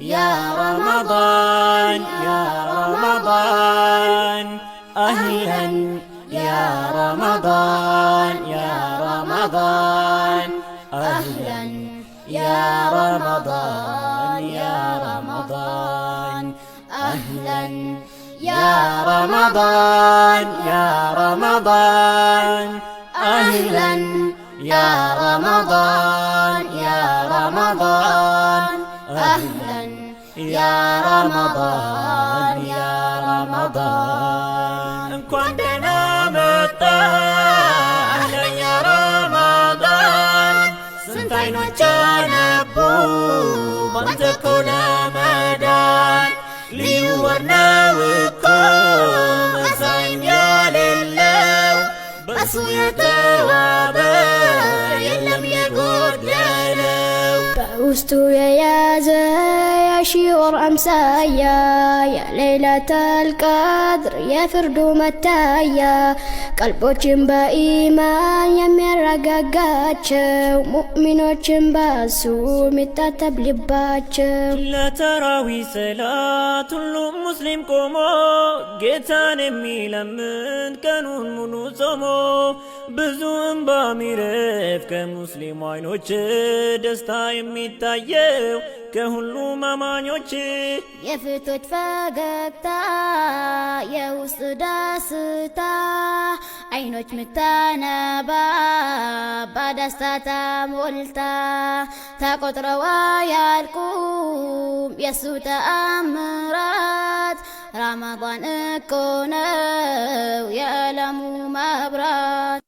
يا رمضان يا رمضان أهلا يا رمضان يا رمضان أهلا يا رمضان يا رمضان أهلا يا رمضان يا رمضان أهلا يا رمضان يا رمضان أهلا يا رمضان يا رمضان كنتنا متأهلا يا رمضان سنتين وجانبو بنتكون مدان ليورنا وكم مساين يا لله بس يتوابى يلم يقود ليلو በውስጡ የያዘ የሺወር አምሳያ የሌለተል ቀድር የፍርዱ መታያ ቀልቦችን በኢማን የሚያረጋጋቸው ሙእሚኖችን በሱ የሚታተብ ልባቸው ለተራዊ ሰላት ሁሉም ሙስሊም ቆሞ ጌታን የሚለምን ቀኑን ሙሉ ጾሞ ብዙ እንባ ሚረፍ ከሙስሊም አይኖች ደስታ የሚታየው ከሁሉም አማኞች የፍቶች ፈገግታ የውስጥ ደስታ አይኖች ምታነባ በደስታ ተሞልታ ተቆጥረው አያልቁም የሱ ተአምራት ረመዳን እኮ ነው የዓለሙ መብራት